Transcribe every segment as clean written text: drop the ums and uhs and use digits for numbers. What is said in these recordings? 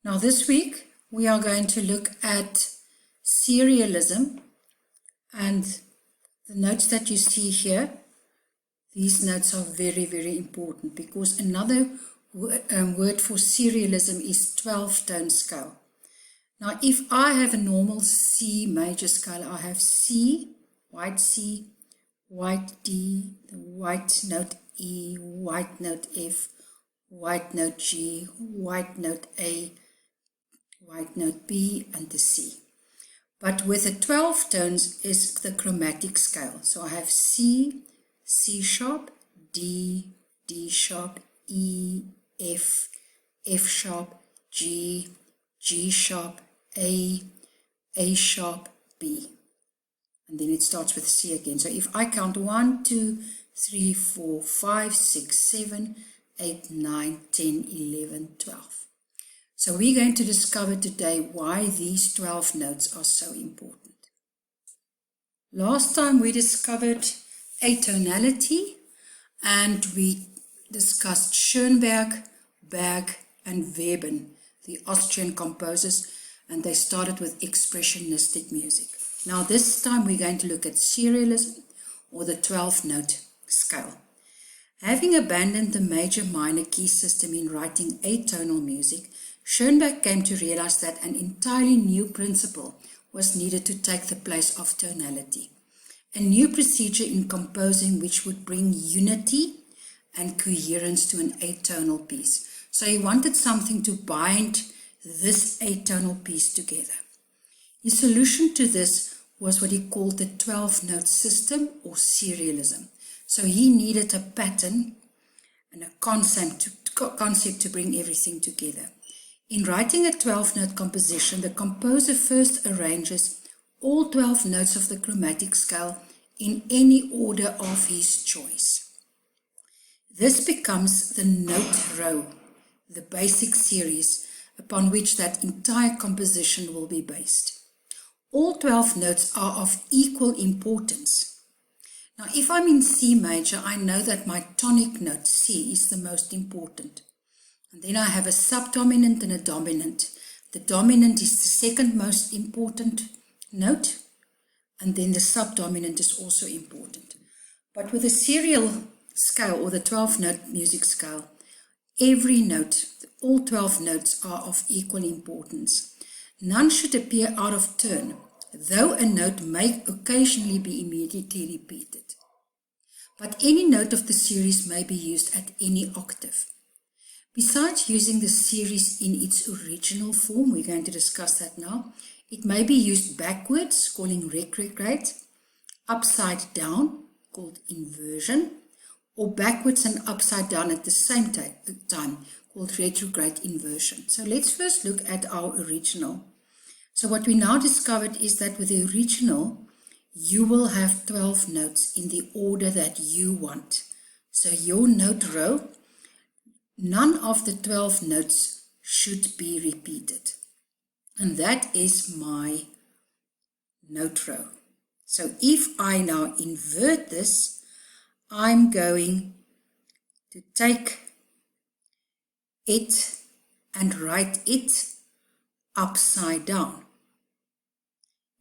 Now this week we are going to look at serialism, and the notes that you see here, these notes are very, very important because another word for serialism is 12-tone scale. Now if I have a normal C major scale, I have C, white C, white D, the white note E, white note F, white note G, white note A, white note B, and the C. But with the 12 tones is the chromatic scale. So I have C, C sharp, D, D sharp, E, F, F sharp, G, G sharp, A sharp, B. And then it starts with C again. So if I count 1, 2, 3, 4, 5, 6, 7, 8, 9, 10, 11, 12. So we're going to discover today why these 12 notes are so important. Last time we discovered atonality and we discussed Schoenberg, Berg and Webern, the Austrian composers, and they started with expressionistic music. Now this time we're going to look at serialism, or the 12-note scale. Having abandoned the major-minor key system in writing atonal music, Schoenberg came to realize that an entirely new principle was needed to take the place of tonality. A new procedure in composing which would bring unity and coherence to an atonal piece. So he wanted something to bind this atonal piece together. His solution to this was what he called the 12-note system, or serialism. So he needed a pattern and a concept to bring everything together. In writing a 12-note composition, the composer first arranges all 12 notes of the chromatic scale in any order of his choice. This becomes the note row, the basic series upon which that entire composition will be based. All 12 notes are of equal importance. Now, if I'm in C major, I know that my tonic note, C, is the most important. And then I have a subdominant and a dominant. The dominant is the second most important note, and then the subdominant is also important. But with a serial scale, or the 12-note music scale, every note, all 12 notes are of equal importance. None should appear out of turn, though a note may occasionally be immediately repeated. But any note of the series may be used at any octave. Besides using the series in its original form, we're going to discuss that now, it may be used backwards, calling retrograde, upside down, called inversion, or backwards and upside down at the same time, called retrograde inversion. So let's first look at our original. So what we now discovered is that with the original, you will have 12 notes in the order that you want. So your note row, none of the 12 notes should be repeated. And that is my note row. So if I now invert this, I'm going to take it and write it upside down.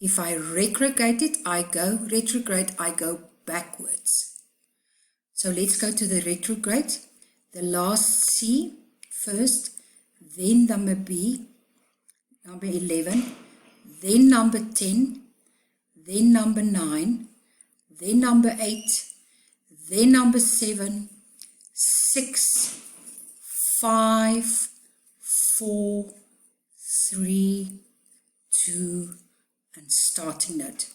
If I retrograde it, I go backwards. So let's go to the retrograde. The last C first, then number B, number 11, then number 10, then number 9, then number 8, then number 7, 6, 5, 4, 3, 2, and starting note.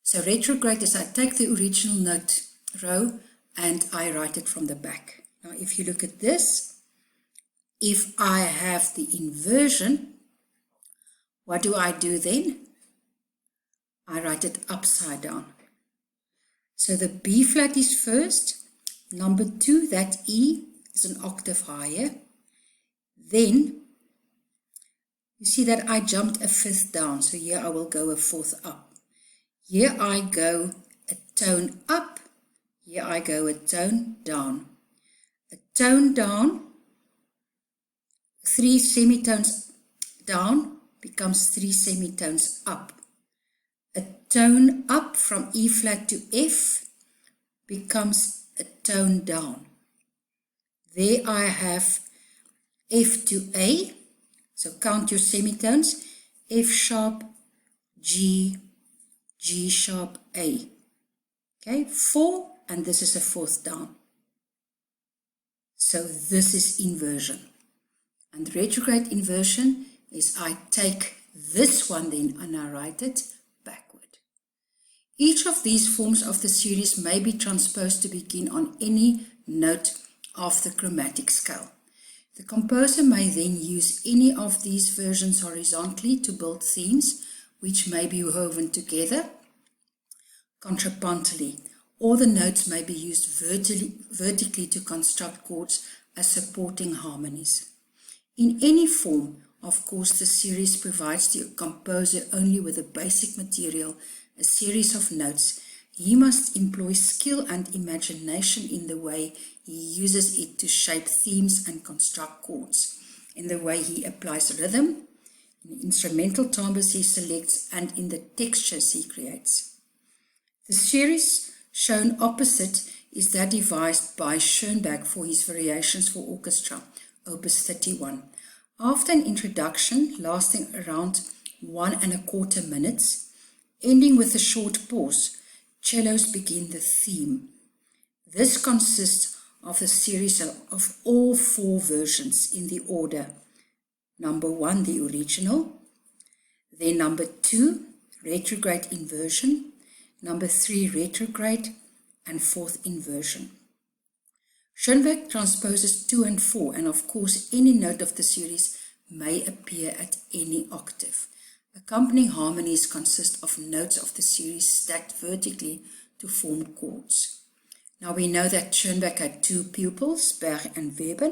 So retrograde is I take the original note row and I write it from the back. Now if you look at this, if I have the inversion, what do I do then? I write it upside down. So the B flat is first, number 2, that E is an octave higher. Then you see that I jumped a fifth down, so here I will go a fourth up. Here I go a tone up, here I go a tone down. A tone down, 3 semitones down becomes 3 semitones up. A tone up from E flat to F becomes a tone down. There I have F to A, so count your semitones, F sharp, G, G sharp, A. Okay, 4, and this is a 4th down. So this is inversion. And retrograde inversion is I take this one then and I write it backward. Each of these forms of the series may be transposed to begin on any note of the chromatic scale. The composer may then use any of these versions horizontally to build themes which may be woven together contrapuntally, or the notes may be used vertically to construct chords as supporting harmonies. In any form, of course, the series provides the composer only with a basic material, a series of notes. He must employ skill and imagination in the way he uses it to shape themes and construct chords, in the way he applies rhythm, in the instrumental timbres he selects, and in the textures he creates. The series shown opposite is that devised by Schoenberg for his Variations for Orchestra, Opus 31. After an introduction lasting around 1¼ minutes, ending with a short pause, cellos begin the theme. This consists of a series of all 4 versions in the order: number 1, the original, then number 2, retrograde inversion, number 3, retrograde, and 4th inversion. Schoenberg transposes 2 and 4, and of course any note of the series may appear at any octave. Accompanying harmonies consist of notes of the series stacked vertically to form chords. Now we know that Schoenberg had 2 pupils, Berg and Weber,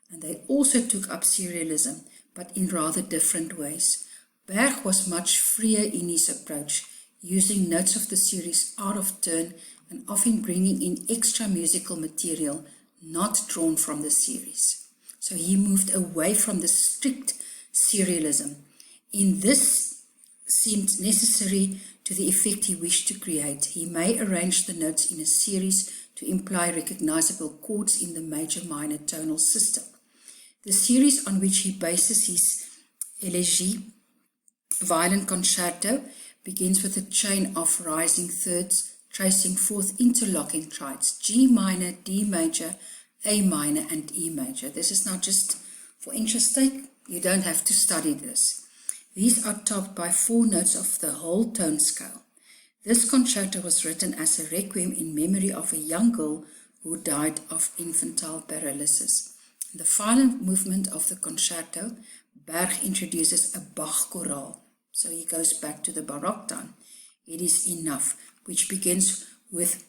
and they also took up serialism, but in rather different ways. Berg was much freer in his approach, using notes of the series out of turn and often bringing in extra musical material not drawn from the series. So he moved away from the strict serialism. In this seemed necessary to the effect he wished to create. He may arrange the notes in a series to imply recognizable chords in the major-minor tonal system. The series on which he bases his elegy, violin concerto, begins with a chain of rising thirds, tracing forth interlocking triads, G minor, D major, A minor, and E major. This is not just for interest's sake. You don't have to study this. These are topped by 4 notes of the whole tone scale. This concerto was written as a requiem in memory of a young girl who died of infantile paralysis. In the final movement of the concerto, Berg introduces a Bach chorale. So he goes back to the Baroque time. It is enough, which begins with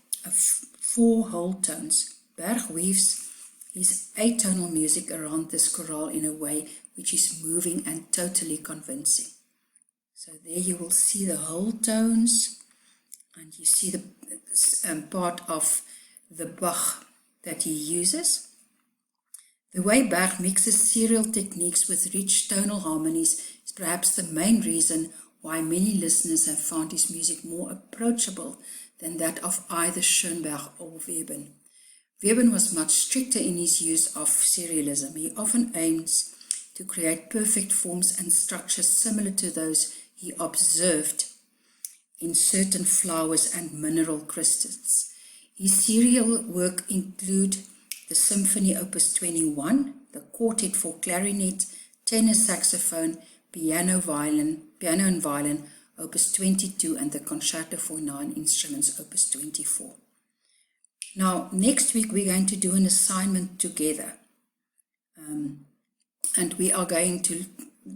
4 whole tones. Berg weaves his atonal music around this chorale in a way which is moving and totally convincing. So there you will see the whole tones, and you see the part of the Bach that he uses. The way Berg mixes serial techniques with rich tonal harmonies is perhaps the main reason why many listeners have found his music more approachable than that of either Schoenberg or Weber. Weber was much stricter in his use of serialism. He often aims to create perfect forms and structures similar to those he observed in certain flowers and mineral crystals. His serial work include the Symphony Opus 21, the Quartet for Clarinet, Tenor Saxophone, Piano and Violin, Opus 22, and the Concerto for 9 Instruments, Opus 24. Now, next week we're going to do an assignment together. And we are going to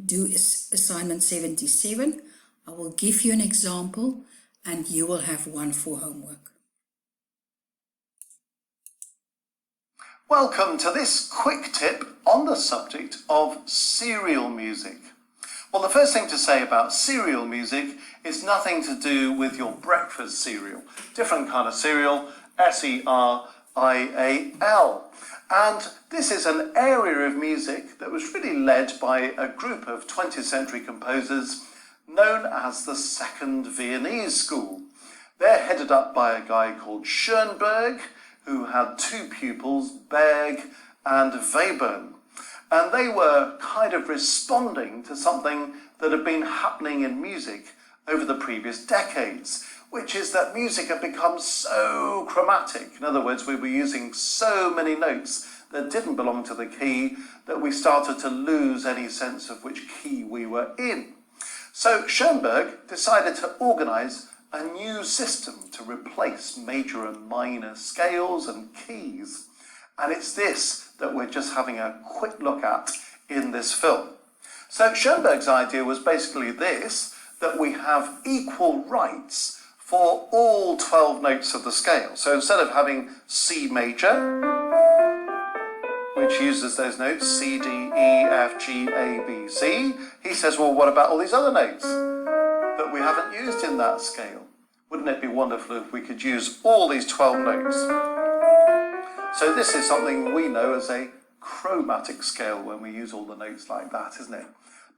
do assignment 77. I will give you an example and you will have one for homework. Welcome to this quick tip on the subject of serial music. Well, the first thing to say about serial music is nothing to do with your breakfast cereal. Different kind of cereal, S-E-R-I-A-L. And this is an area of music that was really led by a group of 20th century composers known as the Second Viennese School. They're headed up by a guy called Schoenberg, who had two pupils, Berg and Webern. And they were kind of responding to something that had been happening in music over the previous decades, which is that music had become so chromatic. In other words, we were using so many notes that didn't belong to the key that we started to lose any sense of which key we were in. So Schoenberg decided to organise a new system to replace major and minor scales and keys. And it's this that we're just having a quick look at in this film. So Schoenberg's idea was basically this, that we have equal rights for all 12 notes of the scale. So instead of having C major, which uses those notes, C, D, E, F, G, A, B, C, he says, well, what about all these other notes that we haven't used in that scale? Wouldn't it be wonderful if we could use all these 12 notes? So this is something we know as a chromatic scale when we use all the notes like that, isn't it?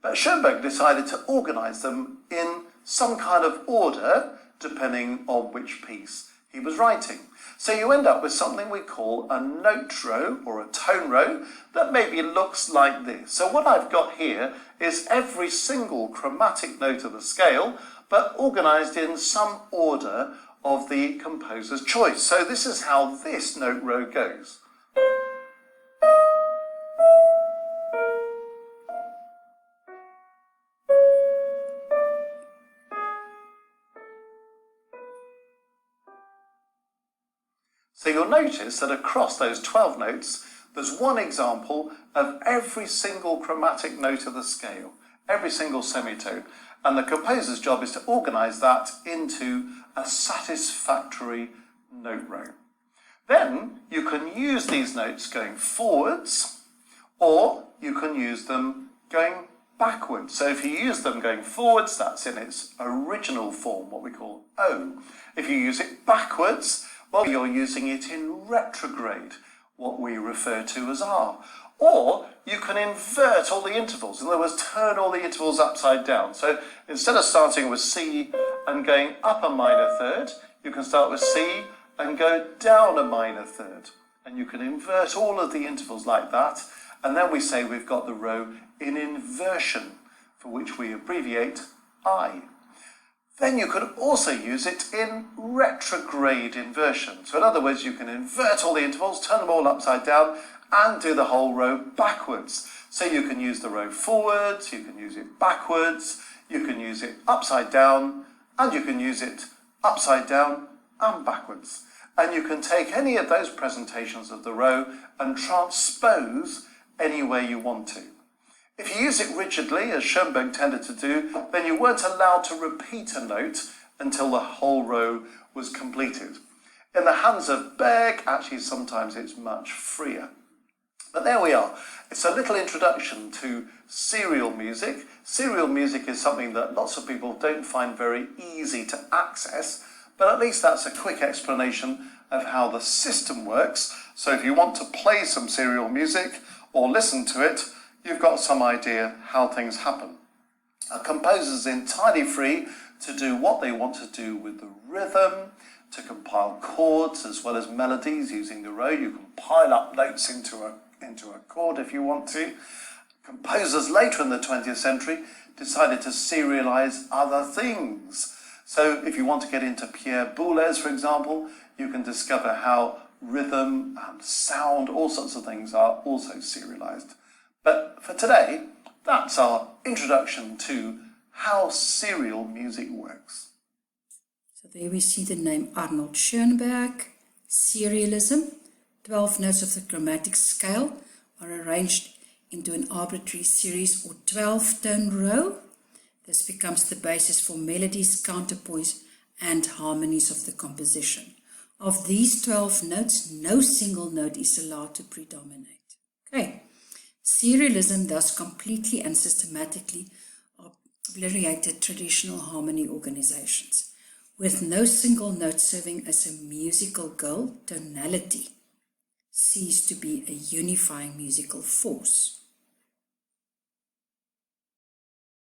But Schoenberg decided to organise them in some kind of order, depending on which piece he was writing. So you end up with something we call a note row or a tone row that maybe looks like this. So what I've got here is every single chromatic note of the scale, but organised in some order of the composer's choice. So this is how this note row goes. So you'll notice that across those 12 notes, there's one example of every single chromatic note of the scale, every single semitone. And the composer's job is to organise that into a satisfactory note row. Then you can use these notes going forwards, or you can use them going backwards. So if you use them going forwards, that's in its original form, what we call O. If you use it backwards, well, you're using it in retrograde, what we refer to as R. Or you can invert all the intervals. In other words, turn all the intervals upside down. So instead of starting with C and going up a minor third, you can start with C and go down a minor third. And you can invert all of the intervals like that. And then we say we've got the row in inversion, for which we abbreviate I. Then you could also use it in retrograde inversion. So in other words, you can invert all the intervals, turn them all upside down, and do the whole row backwards. So you can use the row forwards, you can use it backwards, you can use it upside down, and you can use it upside down and backwards. And you can take any of those presentations of the row and transpose anywhere you want to. If you use it rigidly, as Schoenberg tended to do, then you weren't allowed to repeat a note until the whole row was completed. In the hands of Berg, actually sometimes it's much freer. But there we are. It's a little introduction to serial music. Serial music is something that lots of people don't find very easy to access, but at least that's a quick explanation of how the system works. So if you want to play some serial music or listen to it, you've got some idea how things happen. A composer's entirely free to do what they want to do with the rhythm, to compile chords as well as melodies using the row. You can pile up notes into a chord if you want to. Composers later in the 20th century decided to serialize other things. So if you want to get into Pierre Boulez, for example, you can discover how rhythm and sound, all sorts of things are also serialized. But for today, that's our introduction to how serial music works. So there we see the name Arnold Schoenberg. Serialism. 12 notes of the chromatic scale are arranged into an arbitrary series or 12-tone row. This becomes the basis for melodies, counterpoints, and harmonies of the composition. Of these 12 notes, no single note is allowed to predominate. Okay. Serialism thus completely and systematically obliterated traditional harmony organizations, with no single note serving as a musical goal, tonality. cease to be a unifying musical force.